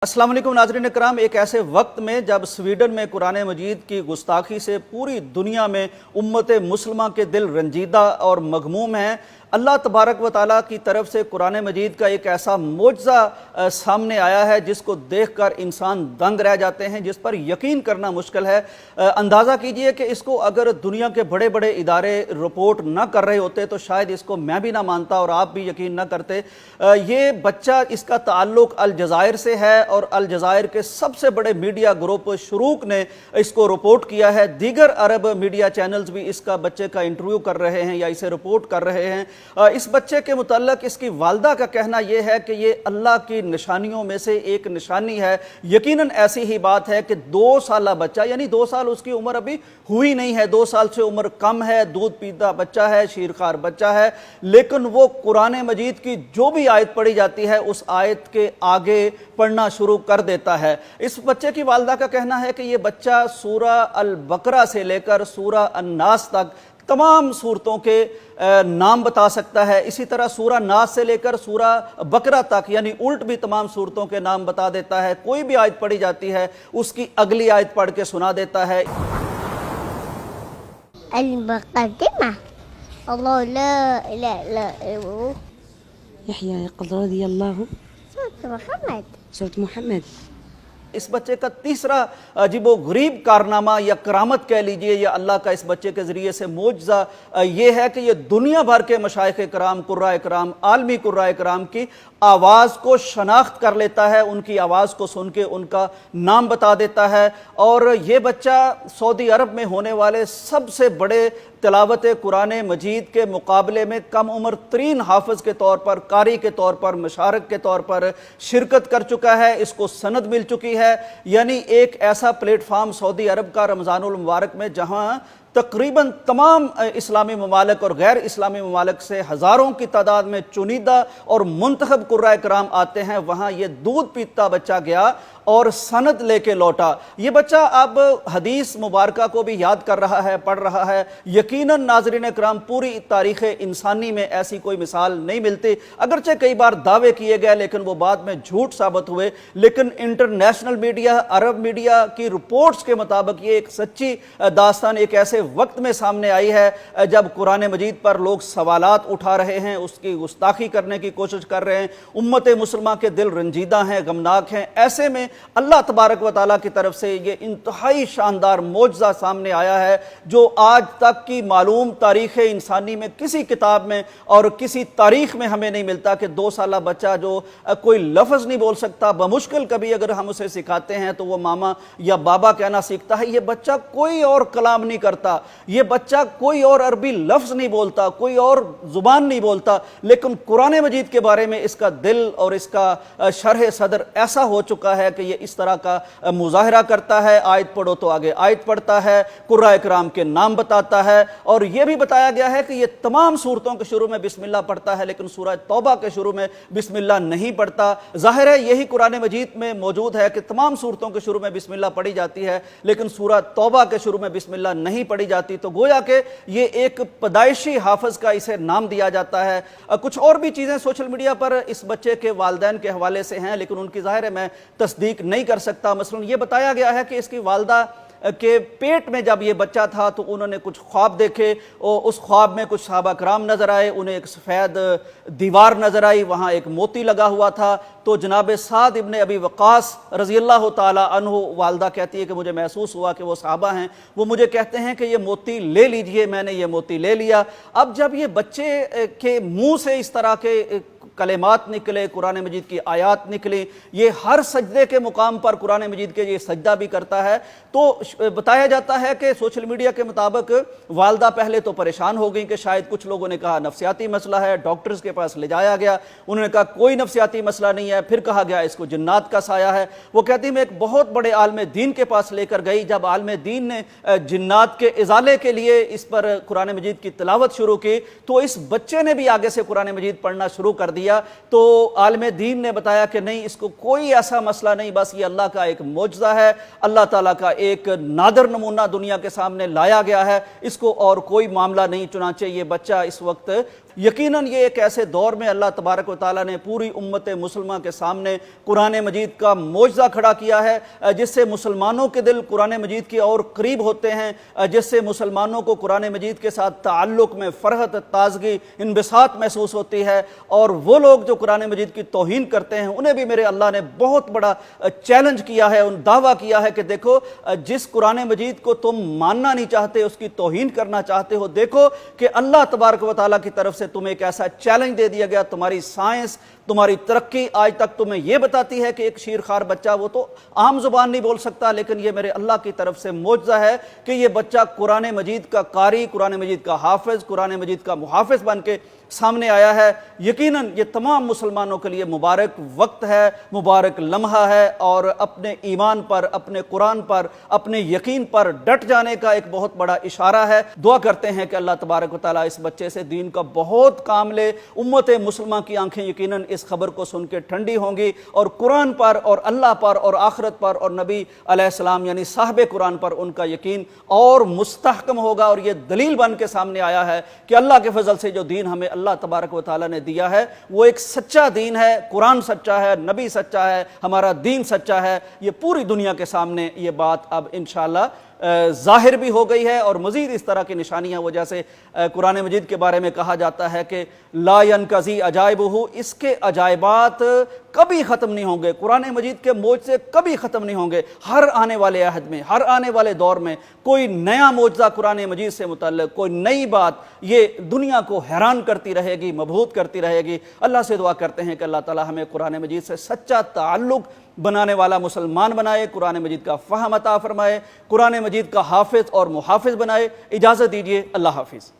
अस्सलाम वालेकुम नाज़रीन इकराम। एक ऐसे वक्त में जब स्वीडन में कुरान मजीद की गुस्ताखी से पूरी दुनिया में उम्मत मुस्लिमा के दिल रंजीदा और मगमूम हैं, अल्लाह तबारक व ताला की तरफ से कुरान मजीद का एक ऐसा मोजज़ा सामने आया है जिसको देखकर इंसान दंग रह जाते हैं, जिस पर यकीन करना मुश्किल है। अंदाज़ा कीजिए कि इसको अगर दुनिया के बड़े बड़े इदारे रिपोर्ट ना कर रहे होते तो शायद इसको मैं भी ना मानता और आप भी यकीन ना करते। ये बच्चा, इसका ताल्लुक़ अल जज़ायर से है और अल जज़ायर के सबसे बड़े मीडिया ग्रुप शुरूक ने इसको रिपोर्ट किया है। दीगर अरब मीडिया चैनल्स भी इसका बच्चे का इंटरव्यू कर रहे हैं या इसे रिपोर्ट कर रहे हैं। इस बच्चे के मुतल्लक इसकी वालदा का कहना यह है कि ये अल्लाह की निशानियों में से एक निशानी है। यकीनन ऐसी ही बात है कि 2 साला बच्चा, यानी 2 साल उसकी उम्र अभी हुई नहीं है, 2 साल से उम्र कम है, दूध पीता बच्चा है, शीरखार बच्चा है, लेकिन वो कुरान मजीद की जो भी आयत पढ़ी जाती है उस आयत के आगे पढ़ना शुरू कर देता है। इस बच्चे की वालदा का कहना है कि ये बच्चा सूरा अल बकरा से लेकर सूरा अन्नास तक तमाम सूरतों के नाम बता सकता है। इसी तरह सूरा नास से लेकर सूरा बकरा तक यानी उल्ट भी तमाम सूरतों के नाम बता देता है। कोई भी आयत पढ़ी जाती है उसकी अगली आयत पढ़ के सुना देता है। सूरत मुहम्मद। इस बच्चे का तीसरा अजीबो गरीब कारनामा या करामत कह लीजिए या अल्लाह का इस बच्चे के ज़रिए से मोजज़ा ये है कि ये दुनिया भर के मशाइख कराम, कुर्रा कराम, आलमी कुर्रा कराम की आवाज़ को शनाख्त कर लेता है, उनकी आवाज़ को सुन के उनका नाम बता देता है। और ये बच्चा सऊदी अरब में होने वाले सबसे बड़े तिलावत कुरान मजीद के मुकाबले में कम उम्र तरीन हाफिज के तौर पर, कारी के तौर पर, मशारक के तौर पर शिरकत कर चुका है। इसको सनद मिल चुकी है, यानी एक ऐसा प्लेटफार्म सऊदी अरब का रमज़ानुल मुबारक में जहां तकरीबन तमाम इस्लामी ममालिक और गैर इस्लामी ममालिक से हज़ारों की तादाद में चुनिदा और मुंतखब कुर्रा कराम आते हैं, वहाँ ये दूध पीता बच्चा गया और सनद लेके लौटा। ये बच्चा अब हदीस मुबारका को भी याद कर रहा है, पढ़ रहा है। यकीनन नाज़रीन कराम पूरी तारीख़ इंसानी में ऐसी कोई मिसाल नहीं मिलती। अगरचे कई बार दावे किए गए लेकिन वो बाद में झूठ साबित हुए, लेकिन इंटरनेशनल मीडिया, अरब मीडिया की रिपोर्ट्स के मुताबिक ये एक सच्ची दास्तान एक ऐसे वक्त में सामने आई है जब कुरान मजीद पर लोग सवालात उठा रहे हैं, उसकी गुस्ताखी करने की कोशिश कर रहे हैं। उम्मत मुस्लिमा के दिल रंजीदा हैं, गमनाक हैं। ऐसे में अल्लाह तबारक व ताला की तरफ से ये इंतहाई शानदार मोजज़ा सामने आया है जो आज तक की मालूम तारीख़ इंसानी में किसी किताब में और किसी तारीख़ में हमें नहीं मिलता कि 2 साला बच्चा जो कोई लफ्ज़ नहीं बोल सकता, बमुश्किल कभी अगर हम उसे सिखाते हैं तो वो मामा या बाबा कहना सीखता है। ये बच्चा कोई और कलाम नहीं करता, ये बच्चा कोई और अरबी लफ्ज़ नहीं बोलता, कोई और ज़ुबान नहीं बोलता, लेकिन कुरान मजीद के बारे में इसका दिल और इसका शरह सदर ऐसा हो चुका है कि ये इस तरह का मुजाहरा करता है। आयत पढ़ो तो आगे आयत पढ़ता है, कुर्रा कराम के नाम बताता है। और यह भी बताया गया है कि ये तमाम सूरतों के शुरू में बिस्मिल्लाह पढ़ता है लेकिन सूरह तौबा के शुरू में बिस्मिल्लाह नहीं पढ़ता। जाहिर है यही कुरान मजीद में मौजूद है कि तमाम सूरतों के शुरू में बिस्मिल्लाह पढ़ी जाती है लेकिन सूरह तौबा के शुरू में बिस्मिल्लाह नहीं पढ़ी जाती। तो गोया कि ये एक पैदाइशी हाफिज का इसे नाम दिया जाता है। कुछ और भी चीज़ें सोशल मीडिया पर इस बच्चे के वालिदैन के हवाले से हैं लेकिन उनकी जाहिर है मैं तस्दीक नहीं कर सकता। मसलन ये बताया गया है कि इसकी वालदा के पेट में जब ये बच्चा था तो उन्होंने कुछ ख्वाब देखे और उस ख्वाब में कुछ सहाबा कराम नज़र आए, उन्हें एक सफ़ेद दीवार नज़र आई, वहाँ एक मोती लगा हुआ था। तो जनाब साद इब्न अबी वक़ास रज़ी अल्लाह ताला अन्हु, वालदा कहती है कि मुझे महसूस हुआ कि वो सहाबा हैं, वो मुझे कहते हैं कि ये मोती ले लीजिए। मैंने ये मोती ले लिया। अब जब ये बच्चे के मुँह से इस तरह के कलेमात निकले, कुरान मजीद की आयात निकली, ये हर सजदे के मुकाम पर कुरान मजीद के ये सजदा भी करता है। तो बताया जाता है कि सोशल मीडिया के मुताबिक वालदा पहले तो परेशान हो गई कि शायद कुछ लोगों ने कहा नफ्सियाती मसला है, डॉक्टर्स के पास ले जाया गया, उन्होंने कहा कोई नफ्सियाती मसला नहीं है, फिर कहा गया इसको जिन्नात का साया है। वो कहती मैं एक बहुत बड़े आलम दीन के पास लेकर गई, जब आलम दीन ने जिन्नात के इजाले के लिए इस पर कुरान मजीद की तिलावत शुरू की तो इस बच्चे ने भी आगे से कुरान मजीद पढ़ना शुरू कर दिया। तो आलम दीन ने बताया कि नहीं, इसको कोई ऐसा मसला नहीं, बस ये अल्लाह का एक मोजज़ा है, अल्लाह ताला का एक नादर नमूना दुनिया के सामने लाया गया है, इसको और कोई मामला नहीं। चुनांचे ये बच्चा इस वक्त यकीनन ये एक ऐसे दौर में अल्लाह तबारक व तआला ने पूरी उम्मत मुसलमान के सामने कुरान मजीद का मोजज़ा खड़ा किया है, जिससे मुसलमानों के दिल कुरान मजीद की और करीब होते हैं, जिससे मुसलमानों को कुरान मजीद के साथ ताल्लुक़ में फ़रहत, ताज़गी, इन्बिसात महसूस होती है। और वो लोग जो कुरान मजीद की तौहीन करते हैं उन्हें भी मेरे अल्लाह ने बहुत बड़ा चैलेंज किया है, उन दावा किया है कि देखो जिस कुरान मजीद को तुम मानना नहीं चाहते, उसकी तौहीन करना चाहते हो, देखो कि अल्लाह तबारक व तआला की तरफ से तुम्हें एक ऐसा चैलेंज दे दिया गया। तुम्हारी साइंस, तुम्हारी तरक्की आज तक तुम्हें यह बताती है कि एक शीरखार बच्चा वो तो आम जुबान नहीं बोल सकता, लेकिन ये मेरे अल्लाह की तरफ से मोजज़ा है कि ये बच्चा कुरान मजीद का कारी, कुरान मजीद का हाफिज, कुरान मजीद का मुहाफिज बन के सामने आया है। यकीनन ये तमाम मुसलमानों के लिए मुबारक वक्त है, मुबारक लम्हा है, और अपने ईमान पर, अपने कुरान पर, अपने यकीन पर डट जाने का एक बहुत बड़ा इशारा है। दुआ करते हैं कि अल्लाह तबारक व तआला इस बच्चे से दीन का बहुत काम ले। उम्मत मुसलमान की आंखें यकीनन इस खबर को सुन के ठंडी होंगी, और कुरान पर और अल्लाह पर और आखिरत पर और नबी अलैहिस्सलाम यानी साहिब कुरान पर उनका यकीन और मुस्तहकम होगा। और ये दलील बन के सामने आया है कि अल्लाह के फजल से जो दीन हमें अल्लाह तबारक व तआला ने दिया है वो एक सच्चा दीन है। कुरान सच्चा है, नबी सच्चा है, हमारा दीन सच्चा है। ये पूरी दुनिया के सामने ये बात अब इंशाअल्लाह ज़ाहिर भी हो गई है। और मज़ीद इस तरह की निशानियाँ वो, जैसे कुरान मजीद के बारे में कहा जाता है कि ला यनक़ज़ी अजाइबुहु, इसके अजाइबात कभी ख़त्म नहीं होंगे, कुरान मजीद के मोजज़े कभी ख़त्म नहीं होंगे। हर आने वाले अहद में, हर आने वाले दौर में कोई नया मोजज़ा कुरान मजीद से मुतल्लिक़, कोई नई बात ये दुनिया को हैरान करती रहेगी, मबहूत करती रहेगी। अल्लाह से दुआ करते हैं कि अल्लाह ताला हमें कुरान मजीद से सच्चा ताल्लुक़ बनाने वाला मुसलमान बनाए, कुरान मजीद का फ़हम अता फरमाए, कुरान मजीद का हाफिज और मुहाफिज बनाए। इजाज़त दीजिए, अल्लाह हाफिज़।